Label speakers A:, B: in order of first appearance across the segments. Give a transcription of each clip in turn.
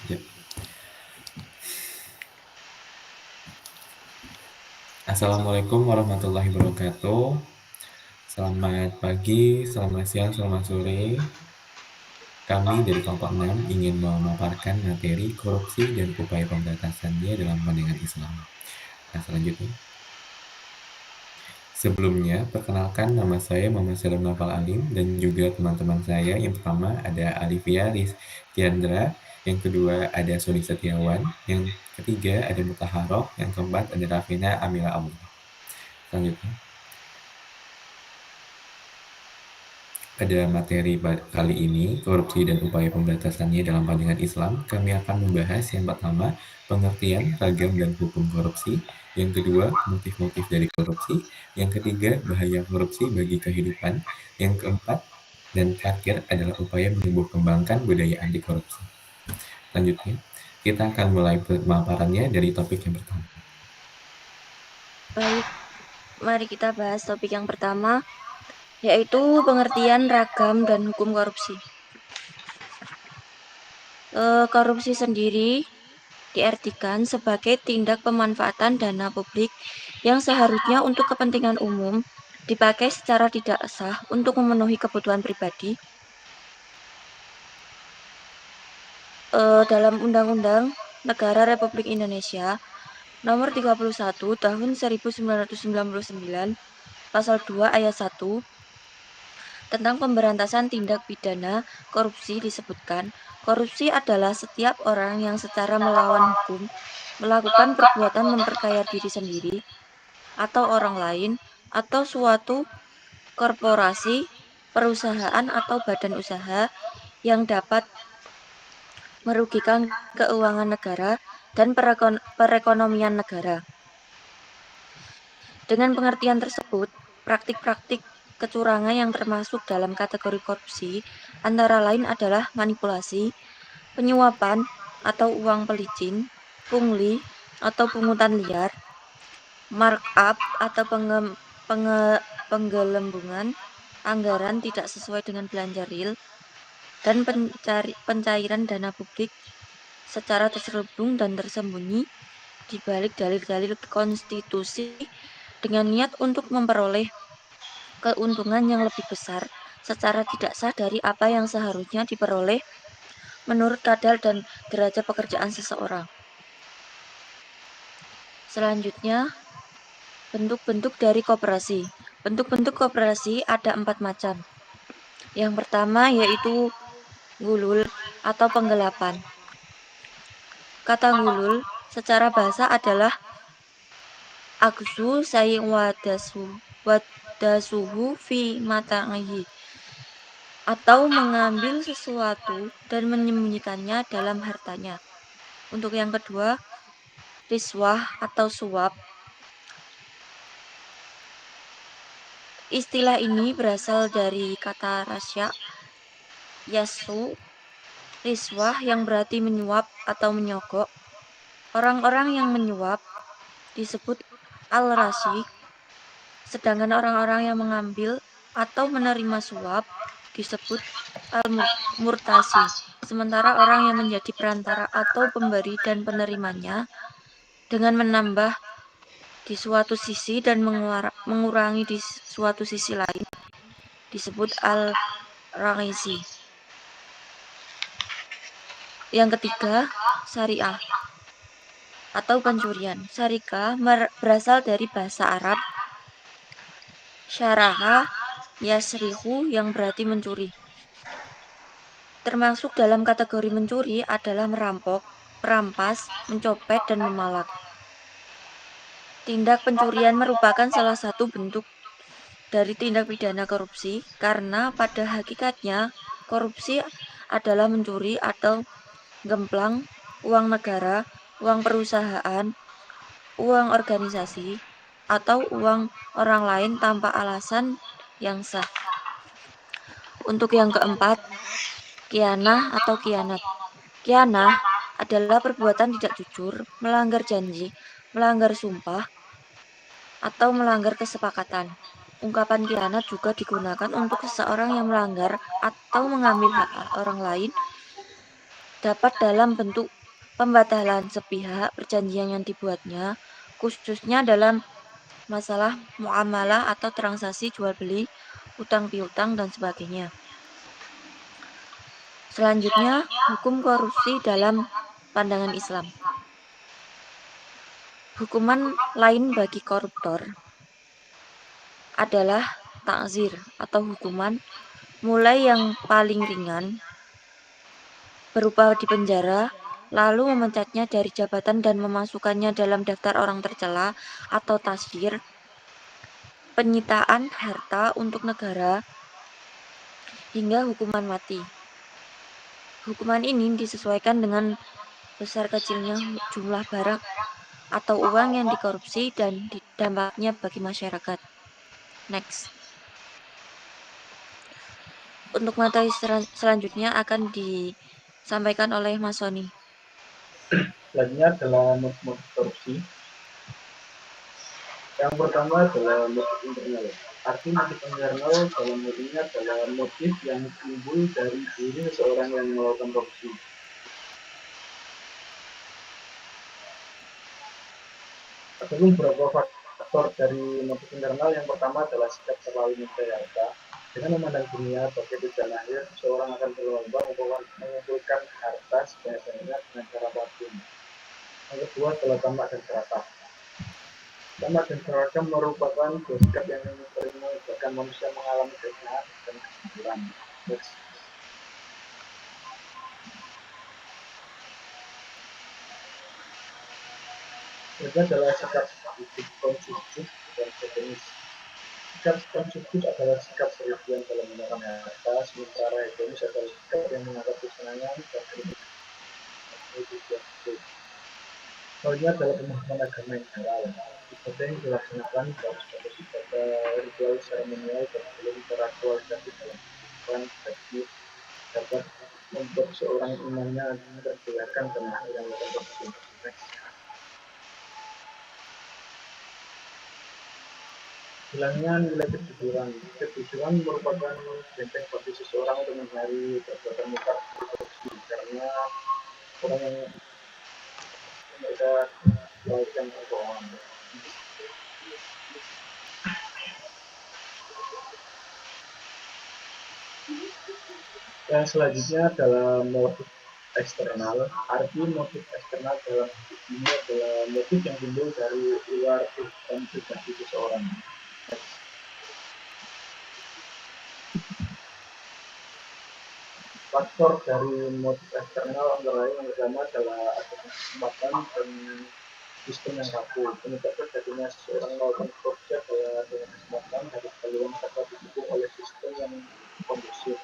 A: Ya. Assalamualaikum warahmatullahi wabarakatuh. Selamat pagi, selamat siang, selamat sore. Kami dari kelompok 6 ingin memaparkan materi korupsi dan upaya pemberantasannya dalam pandangan Islam. Nah, selanjutnya. Sebelumnya, perkenalkan nama saya Muhammad Salim Naufal Alim dan juga teman-teman saya. Yang pertama ada Alivia Tiandra, yang kedua ada Sony Setiawan, yang ketiga ada Mutaharok, yang keempat ada Rafina Amila Allah. Selanjutnya. Pada materi kali ini, korupsi dan upaya pemberantasannya dalam pandangan Islam, kami akan membahas yang pertama, pengertian, ragam, dan hukum korupsi. Yang kedua, motif-motif dari korupsi. Yang ketiga, bahaya korupsi bagi kehidupan. Yang keempat, dan terakhir adalah upaya menumbuh kembangkan budaya anti korupsi. Selanjutnya, kita akan mulai pemaparannya dari topik yang pertama.
B: Baik, mari kita bahas topik yang pertama, yaitu pengertian ragam dan hukum korupsi. Korupsi sendiri diartikan sebagai tindak pemanfaatan dana publik yang seharusnya untuk kepentingan umum dipakai secara tidak sah untuk memenuhi kebutuhan pribadi. Dalam Undang-Undang Negara Republik Indonesia Nomor 31 Tahun 1999, Pasal 2 Ayat 1 tentang pemberantasan tindak pidana korupsi disebutkan, korupsi adalah setiap orang yang secara melawan hukum melakukan perbuatan memperkaya diri sendiri atau orang lain atau suatu korporasi, perusahaan atau badan usaha yang dapat merugikan keuangan negara dan perekonomian negara. Dengan pengertian tersebut, praktik-praktik kecurangan yang termasuk dalam kategori korupsi antara lain adalah manipulasi, penyuapan atau uang pelicin, pungli atau pungutan liar, markup atau penggelembungan anggaran tidak sesuai dengan belanja real, dan pencairan dana publik secara terselubung dan tersembunyi di balik dalil-dalil konstitusi dengan niat untuk memperoleh keuntungan yang lebih besar secara tidak sah dari apa yang seharusnya diperoleh menurut kadar dan derajat pekerjaan seseorang. Selanjutnya, bentuk-bentuk dari koperasi. Bentuk-bentuk koperasi ada 4 macam. Yang pertama yaitu gulul atau penggelapan. Kata gulul secara bahasa adalah aksu saying wadasuhu fi matanghi, atau mengambil sesuatu dan menyembunyikannya dalam hartanya. Untuk yang kedua, riswah atau suap. Istilah ini berasal dari kata rasya, yasu, riswah yang berarti menyuap atau menyogok. Orang-orang yang menyuap disebut al-rasyik, sedangkan orang-orang yang mengambil atau menerima suap disebut al-murtasi. Sementara orang yang menjadi perantara atau pemberi dan penerimanya dengan menambah di suatu sisi dan mengurangi di suatu sisi lain disebut al-raghisi. Yang ketiga, syariah atau pencurian. Syarika berasal dari bahasa Arab syaraha yasrihu yang berarti mencuri. Termasuk dalam kategori mencuri adalah merampok, merampas, mencopet, dan memalak. Tindak pencurian merupakan salah satu bentuk dari tindak pidana korupsi karena pada hakikatnya korupsi adalah mencuri atau gemplang uang negara, uang perusahaan, uang organisasi, atau uang orang lain tanpa alasan yang sah. Untuk yang keempat, khianah atau khianat. Khianah adalah perbuatan tidak jujur, melanggar janji, melanggar sumpah, atau melanggar kesepakatan. Ungkapan khianat juga digunakan untuk seseorang yang melanggar atau mengambil hak orang lain dapat dalam bentuk pembatalan sepihak perjanjian yang dibuatnya, khususnya dalam masalah muamalah atau transaksi jual beli, utang piutang dan sebagainya. Selanjutnya, hukum korupsi dalam pandangan Islam. Hukuman lain bagi koruptor adalah takzir atau hukuman mulai yang paling ringan berupa dipenjara, lalu memecatnya dari jabatan dan memasukkannya dalam daftar orang tercela atau tasyir, penyitaan harta untuk negara, hingga hukuman mati. Hukuman ini disesuaikan dengan besar kecilnya jumlah barang atau uang yang dikorupsi dan dampaknya bagi masyarakat. Next. Untuk materi selanjutnya akan disampaikan oleh Mas Soni.
C: Selanjutnya adalah motif korupsi. Yang pertama adalah motif internal. Arti motif internal dalam motifnya adalah motif yang timbul dari diri seseorang yang melakukan korupsi. Ada beberapa faktor dari motif internal. Yang pertama adalah sikap terlalu mencari harta. Dengan memandang dunia sebagai tujuan akhir, seseorang akan berlomba mengumpulkan harta sebanyak-banyaknya dengan cara apapun. Yang kedua adalah tamak dan serakah. Tamak dan serakah merupakan dua sikap yang sering menyebabkan manusia mengalami kehinaan dan kesulitan. Itu adalah sikap konsumtif dan hedonis. Sikap konsumtif adalah sikap berlebihan dalam menggunakan harta, sementara hedonis adalah sikap yang menganggap kesenangan dan kenikmatan itu suatu. Soalnya adalah pemahaman agama yang general. Ibadah yang dilaksanakan harus fokus pada ritual seremonial dan belum teratualisasi dalam kehidupan bagi dapat membuat seorang imannya tergoyahkan dan akhirnya melakukan korupsi. Hilangnya nilai kejujuran. Kejujuran merupakan benteng bagi seseorang untuk menghindari perbuatan mungkar korupsi karena orang yang mereka melakukan kebohongan. Yang selanjutnya adalah motif eksternal. Arti motif eksternal dalam ini adalah motif yang timbul dari luar kehidupan pribadi seseorang. Faktor dari motif eksternal antara lain yang pertama adalah adanya kesempatan dan sistem yang rapuh. Penyebab terjadinya seseorang melakukan korupsi adalah adanya kesempatan dari peluang dapat didukung oleh sistem yang kondusif.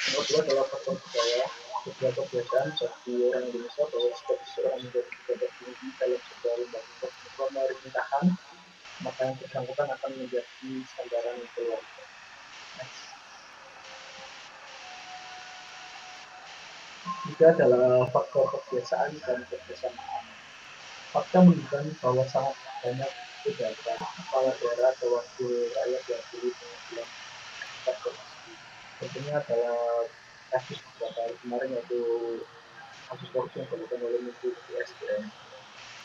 C: Yang kedua adalah faktor budaya. Sebuah kebiasaan bagi orang Indonesia bahwa setiap seseorang menjadi pejabat tinggi dalam sebuah lembaga pemerintahan, maka yang bersangkutan akan menjadi sandaran keluarga. Juga adalah faktor kebiasaan dan kebersamaan. Fakta menunjukkan bahwa sangat banyak pejabat, kepala daerah, atau wakil rakyat yang dulu dengan korupsi. Tentunya adalah kasus beberapa hari kemarin yaitu kasus korupsi yang dilakukan oleh Menteri SDM.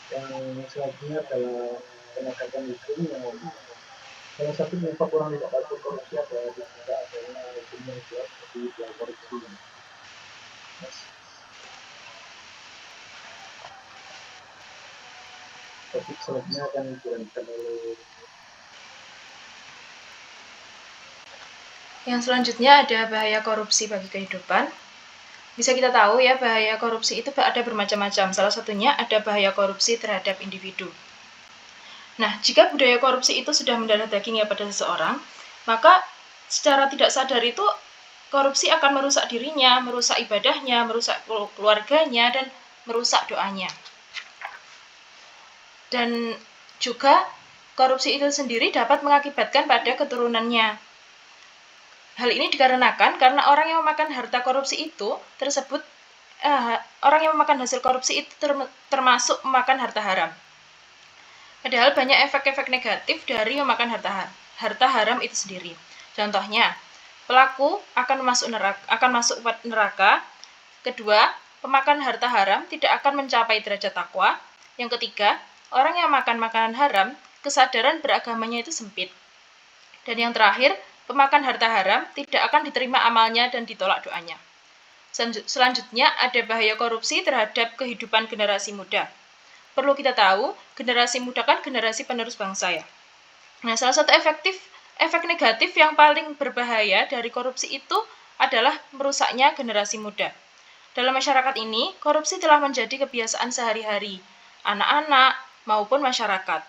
C: Yang selanjutnya adalah penegakan hukum yang salah satu penyebab orang tidak patuh korupsi adalah tidak adanya hukum yang kuat bagi pelaku korupsi. Topik selanjutnya akan dilanjutkan oleh
D: Yang selanjutnya ada bahaya korupsi bagi kehidupan. Bisa kita tahu ya, bahaya korupsi itu ada bermacam-macam. Salah satunya ada bahaya korupsi terhadap individu. Nah, jika budaya korupsi itu sudah mendarah daging ya pada seseorang, maka secara tidak sadar itu korupsi akan merusak dirinya, merusak ibadahnya, merusak keluarganya, dan merusak doanya. Dan juga korupsi itu sendiri dapat mengakibatkan pada keturunannya. Hal ini dikarenakan karena orang yang memakan harta korupsi itu tersebut orang yang memakan hasil korupsi itu termasuk memakan harta haram. Padahal banyak efek-efek negatif dari memakan harta haram itu sendiri. Contohnya, pelaku akan masuk neraka Kedua, pemakan harta haram tidak akan mencapai derajat takwa. Yang ketiga, orang yang makan makanan haram, kesadaran beragamanya itu sempit. Dan yang terakhir, pemakan harta haram tidak akan diterima amalnya dan ditolak doanya. Selanjutnya, ada bahaya korupsi terhadap kehidupan generasi muda. Perlu kita tahu, generasi muda kan generasi penerus bangsa ya. Nah, salah satu efek negatif yang paling berbahaya dari korupsi itu adalah merusaknya generasi muda. Dalam masyarakat ini, korupsi telah menjadi kebiasaan sehari-hari, anak-anak maupun masyarakat.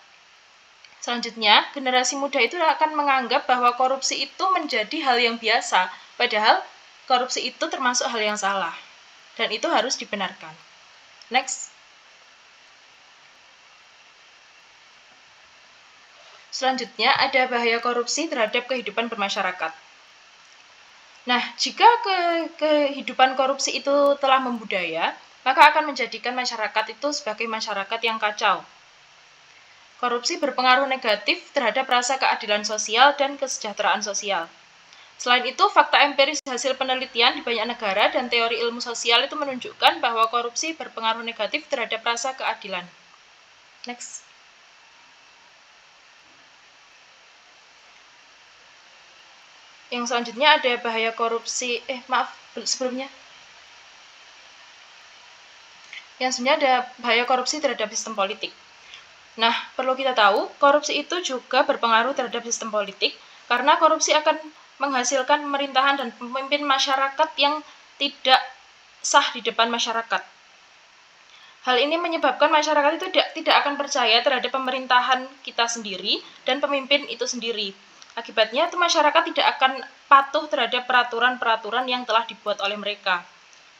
D: Selanjutnya, generasi muda itu akan menganggap bahwa korupsi itu menjadi hal yang biasa, padahal korupsi itu termasuk hal yang salah, dan itu harus dibenarkan. Next. Selanjutnya, ada bahaya korupsi terhadap kehidupan bermasyarakat. Nah, jika kehidupan korupsi itu telah membudaya, maka akan menjadikan masyarakat itu sebagai masyarakat yang kacau. Korupsi berpengaruh negatif terhadap rasa keadilan sosial dan kesejahteraan sosial. Selain itu, fakta empiris hasil penelitian di banyak negara dan teori ilmu sosial itu menunjukkan bahwa korupsi berpengaruh negatif terhadap rasa keadilan. Next. Yang selanjutnya ada bahaya korupsi, sebelumnya. Yang sebenarnya ada bahaya korupsi terhadap sistem politik. Nah, perlu kita tahu, korupsi itu juga berpengaruh terhadap sistem politik, karena korupsi akan menghasilkan pemerintahan dan pemimpin masyarakat yang tidak sah di depan masyarakat. Hal ini menyebabkan masyarakat itu tidak akan percaya terhadap pemerintahan kita sendiri dan pemimpin itu sendiri. Akibatnya, masyarakat tidak akan patuh terhadap peraturan-peraturan yang telah dibuat oleh mereka,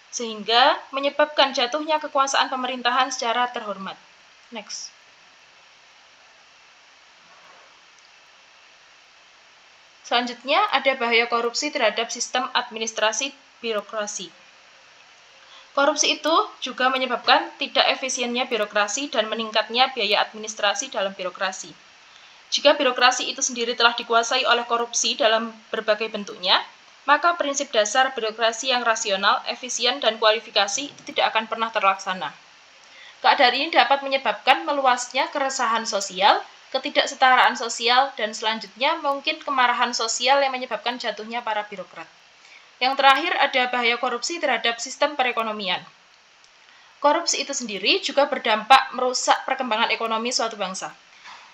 D: sehingga menyebabkan jatuhnya kekuasaan pemerintahan secara terhormat. Next. Selanjutnya, ada bahaya korupsi terhadap sistem administrasi birokrasi. Korupsi itu juga menyebabkan tidak efisiennya birokrasi dan meningkatnya biaya administrasi dalam birokrasi. Jika birokrasi itu sendiri telah dikuasai oleh korupsi dalam berbagai bentuknya, maka prinsip dasar birokrasi yang rasional, efisien, dan kualifikasi itu tidak akan pernah terlaksana. Keadaan ini dapat menyebabkan meluasnya keresahan sosial, ketidaksetaraan sosial, dan selanjutnya mungkin kemarahan sosial yang menyebabkan jatuhnya para birokrat. Yang terakhir ada bahaya korupsi terhadap sistem perekonomian. Korupsi itu sendiri juga berdampak merusak perkembangan ekonomi suatu bangsa.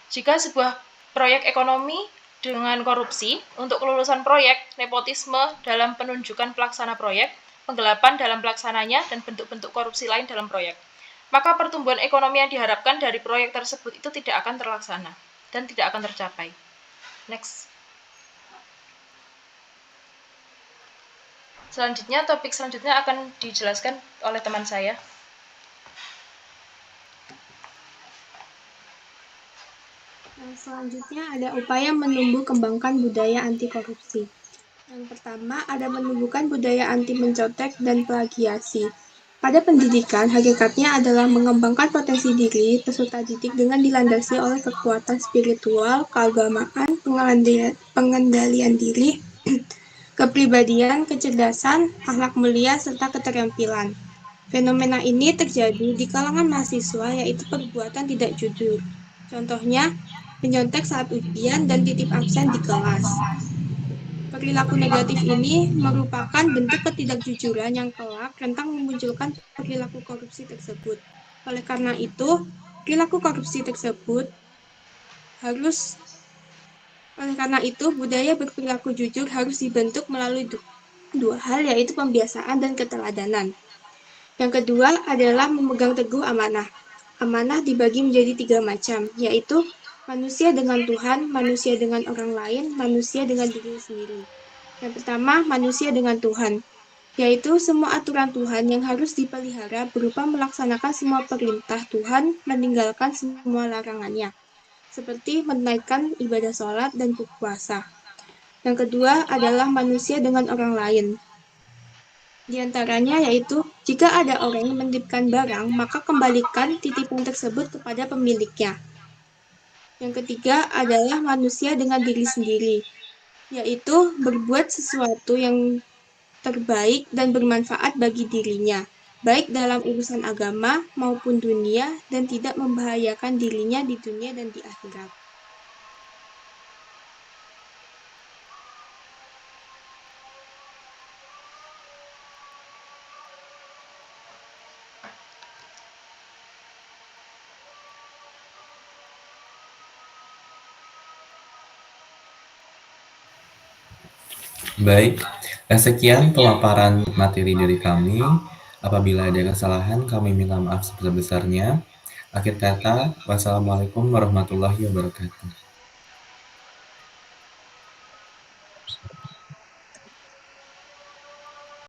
D: Jika sebuah proyek ekonomi dengan korupsi untuk kelulusan proyek, nepotisme dalam penunjukan pelaksana proyek, penggelapan dalam pelaksananya, dan bentuk-bentuk korupsi lain dalam proyek, maka pertumbuhan ekonomi yang diharapkan dari proyek tersebut itu tidak akan terlaksana dan tidak akan tercapai. Next. Selanjutnya, topik selanjutnya akan dijelaskan oleh teman saya.
E: Selanjutnya ada upaya menumbuh kembangkan budaya anti korupsi. Yang pertama ada menumbuhkan budaya anti mencontek dan plagiasi. Pada pendidikan, hakikatnya adalah mengembangkan potensi diri peserta didik dengan dilandasi oleh kekuatan spiritual, keagamaan, pengendalian diri, kepribadian, kecerdasan, akhlak mulia, serta keterampilan. Fenomena ini terjadi di kalangan mahasiswa, yaitu perbuatan tidak jujur. Contohnya, menyontek saat ujian dan titip absen di kelas. Perilaku negatif ini merupakan bentuk ketidakjujuran yang kelak rentan memunculkan perilaku korupsi tersebut. Oleh karena itu, budaya berperilaku jujur harus dibentuk melalui dua hal, yaitu pembiasaan dan keteladanan. Yang kedua adalah memegang teguh amanah. Amanah dibagi menjadi 3 macam, yaitu manusia dengan Tuhan, manusia dengan orang lain, manusia dengan diri sendiri. Yang pertama, manusia dengan Tuhan, yaitu semua aturan Tuhan yang harus dipelihara berupa melaksanakan semua perintah Tuhan, meninggalkan semua larangannya, seperti menaikkan ibadah sholat dan berpuasa. Yang kedua adalah manusia dengan orang lain. Di antaranya yaitu, jika ada orang yang menitipkan barang, maka kembalikan titipan tersebut kepada pemiliknya. Yang ketiga adalah manusia dengan diri sendiri, yaitu berbuat sesuatu yang terbaik dan bermanfaat bagi dirinya, baik dalam urusan agama maupun dunia, dan tidak membahayakan dirinya di dunia dan di akhirat.
A: Baik, sekian pemaparan materi dari kami. Apabila ada kesalahan, kami minta maaf sebesar-besarnya. Akhir kata, wassalamualaikum warahmatullahi wabarakatuh.